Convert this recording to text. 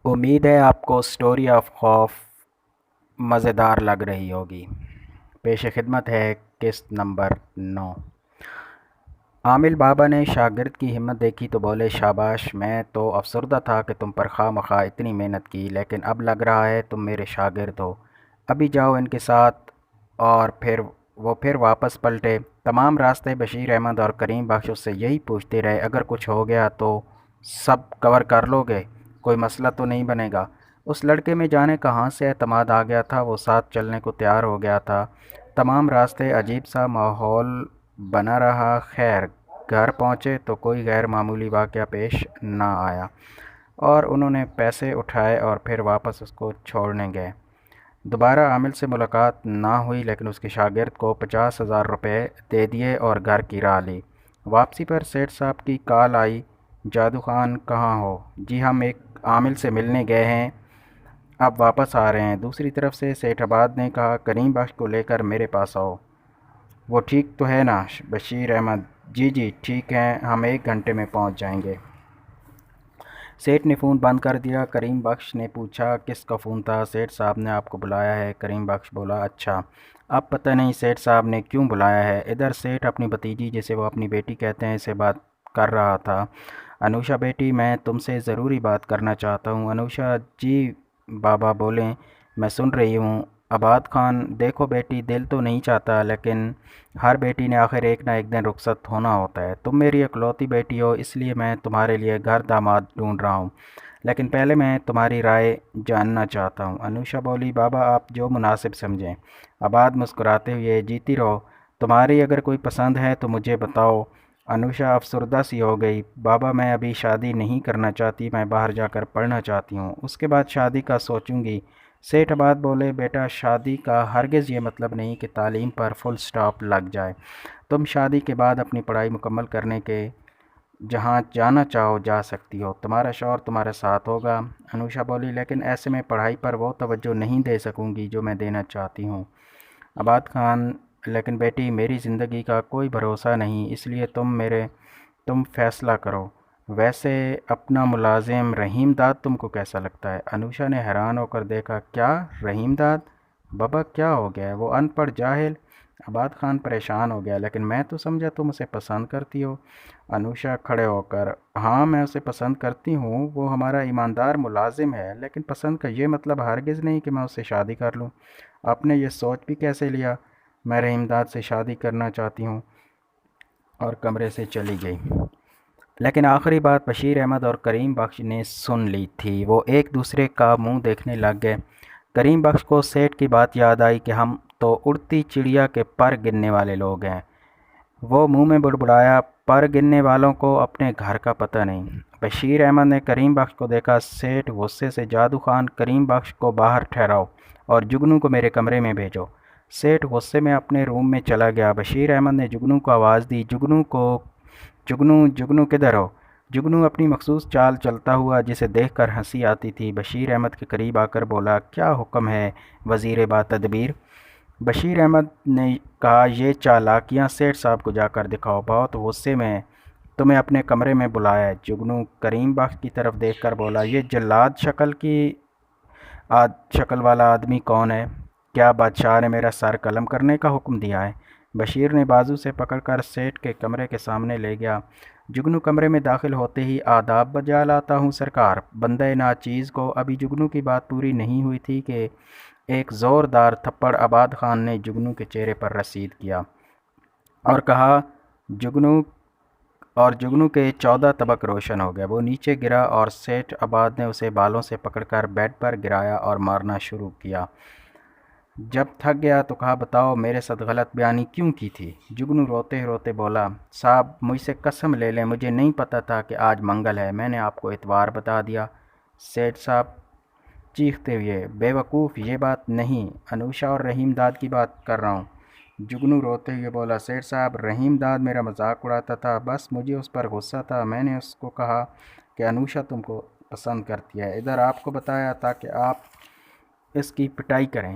امید ہے آپ کو اسٹوری آف خوف مزیدار لگ رہی ہوگی۔ پیش خدمت ہے قسط نمبر 9۔ عامل بابا نے شاگرد کی ہمت دیکھی تو بولے، شاباش، میں تو افسردہ تھا کہ تم پر خواہ مخواہ اتنی محنت کی، لیکن اب لگ رہا ہے تم میرے شاگرد ہو۔ ابھی جاؤ ان کے ساتھ۔ اور پھر واپس پلٹے۔ تمام راستے بشیر احمد اور کریم بخش اس سے یہی پوچھتے رہے، اگر کچھ ہو گیا تو سب کور کر لو گے؟ کوئی مسئلہ تو نہیں بنے گا؟ اس لڑکے میں جانے کہاں سے اعتماد آ گیا تھا، وہ ساتھ چلنے کو تیار ہو گیا تھا۔ تمام راستے عجیب سا ماحول بنا رہا۔ خیر گھر پہنچے تو کوئی غیر معمولی واقعہ پیش نہ آیا، اور انہوں نے پیسے اٹھائے اور پھر واپس اس کو چھوڑنے گئے۔ دوبارہ عامل سے ملاقات نہ ہوئی، لیکن اس کے شاگرد کو 50,000 روپے دے دیے اور گھر کی راہ لی۔ واپسی پر سیٹھ صاحب کی کال آئی، جادو خان کہاں ہو؟ جی ہم ایک عامل سے ملنے گئے ہیں، اب واپس آ رہے ہیں۔ دوسری طرف سے سیٹھ آباد نے کہا، کریم بخش کو لے کر میرے پاس آؤ۔ وہ ٹھیک تو ہے نا؟ بشیر احمد: جی جی ٹھیک ہیں، ہم 1 گھنٹے میں پہنچ جائیں گے۔ سیٹھ نے فون بند کر دیا۔ کریم بخش نے پوچھا، کس کا فون تھا؟ سیٹھ صاحب نے آپ کو بلایا ہے۔ کریم بخش بولا، اچھا، اب پتہ نہیں سیٹھ صاحب نے کیوں بلایا ہے۔ ادھر سیٹھ اپنی بھتیجی، جسے وہ اپنی بیٹی کہتے ہیں، سے بات کر رہا تھا۔ انوشا بیٹی، میں تم سے ضروری بات کرنا چاہتا ہوں۔ انوشا: جی بابا بولیں، میں سن رہی ہوں۔ آباد خان: دیکھو بیٹی، دل تو نہیں چاہتا، لیکن ہر بیٹی نے آخر ایک نہ ایک دن رخصت ہونا ہوتا ہے۔ تم میری اکلوتی بیٹی ہو، اس لیے میں تمہارے لیے گھر داماد ڈھونڈ رہا ہوں، لیکن پہلے میں تمہاری رائے جاننا چاہتا ہوں۔ انوشا بولی، بابا آپ جو مناسب سمجھیں۔ آباد مسکراتے ہوئے، جیتی رہو، تمہاری اگر کوئی پسند ہے تو مجھے بتاؤ۔ انوشا افسردہ سی ہو گئی، بابا میں ابھی شادی نہیں کرنا چاہتی، میں باہر جا کر پڑھنا چاہتی ہوں، اس کے بعد شادی کا سوچوں گی۔ سیٹھ آباد بولے، بیٹا شادی کا ہرگز یہ مطلب نہیں کہ تعلیم پر فل سٹاپ لگ جائے۔ تم شادی کے بعد اپنی پڑھائی مکمل کرنے کے جہاں جانا چاہو جا سکتی ہو، تمہارا شوہر تمہارے ساتھ ہوگا۔ انوشا بولی، لیکن ایسے میں پڑھائی پر وہ توجہ نہیں دے سکوں گی جو میں دینا چاہتی ہوں۔ آباد خان: لیکن بیٹی میری زندگی کا کوئی بھروسہ نہیں، اس لیے تم فیصلہ کرو۔ ویسے اپنا ملازم رحیم داد تم کو کیسا لگتا ہے؟ انوشا نے حیران ہو کر دیکھا، کیا رحیم داد؟ بابا کیا ہو گیا ہے، وہ ان پڑھ جاہل؟ آباد خان پریشان ہو گیا، لیکن میں تو سمجھا تم اسے پسند کرتی ہو۔ انوشا کھڑے ہو کر: ہاں میں اسے پسند کرتی ہوں، وہ ہمارا ایماندار ملازم ہے، لیکن پسند کا یہ مطلب ہرگز نہیں کہ میں اس سے شادی کر لوں۔ آپ نے یہ سوچ بھی کیسے لیا؟ میں رحیم داد سے شادی کرنا چاہتی ہوں، اور کمرے سے چلی گئی۔ لیکن آخری بات بشیر احمد اور کریم بخش نے سن لی تھی۔ وہ ایک دوسرے کا منہ دیکھنے لگ گئے۔ کریم بخش کو سیٹھ کی بات یاد آئی کہ ہم تو اڑتی چڑیا کے پر گننے والے لوگ ہیں۔ وہ منہ میں بڑبڑایا، پر گننے والوں کو اپنے گھر کا پتہ نہیں۔ بشیر احمد نے کریم بخش کو دیکھا۔ سیٹھ غصے سے: جادو خان، کریم بخش کو باہر ٹھہراؤ اور جگنو کو میرے کمرے میں بھیجو۔ سیٹھ غصے میں اپنے روم میں چلا گیا۔ بشیر احمد نے جگنو کو آواز دی، جگنو کدھر ہو؟ جگنو اپنی مخصوص چال چلتا ہوا، جسے دیکھ کر ہنسی آتی تھی، بشیر احمد کے قریب آ کر بولا، کیا حکم ہے وزیر با تدبیر؟ بشیر احمد نے کہا، یہ چالاکیاں سیٹھ صاحب کو جا کر دکھاؤ، بہت غصے میں تمہیں اپنے کمرے میں بلایا ہے۔ جگنو کریم بخش کی طرف دیکھ کر بولا، یہ جلاد شکل والا آدمی کون ہے؟ کیا بادشاہ نے میرا سر قلم کرنے کا حکم دیا ہے؟ بشیر نے بازو سے پکڑ کر سیٹھ کے کمرے کے سامنے لے گیا۔ جگنو کمرے میں داخل ہوتے ہی، آداب بجا لاتا ہوں سرکار، بندہ ناچیز کو۔ ابھی جگنو کی بات پوری نہیں ہوئی تھی کہ ایک زوردار تھپڑ آباد خان نے جگنو کے چہرے پر رسید کیا اور کہا، جگنو کے 14 طبق روشن ہو گئے۔ وہ نیچے گرا اور سیٹھ آباد نے اسے بالوں سے پکڑ کر بیڈ پر گرایا اور مارنا شروع کیا۔ جب تھک گیا تو کہا، بتاؤ میرے ساتھ غلط بیانی کیوں کی تھی؟ جگنو روتے روتے بولا، صاحب مجھ سے قسم لے لیں، مجھے نہیں پتہ تھا کہ آج منگل ہے، میں نے آپ کو اتوار بتا دیا۔ سیٹھ صاحب چیختے ہوئے، بے وقوف، یہ بات نہیں، انوشا اور رحیم داد کی بات کر رہا ہوں۔ جگنو روتے ہوئے بولا، سیٹھ صاحب رحیم داد میرا مذاق اڑاتا تھا، بس مجھے اس پر غصہ تھا، میں نے اس کو کہا کہ انوشا تم کو پسند کرتی ہے، ادھر آپ کو بتایا تاکہ آپ اس کی پٹائی کریں۔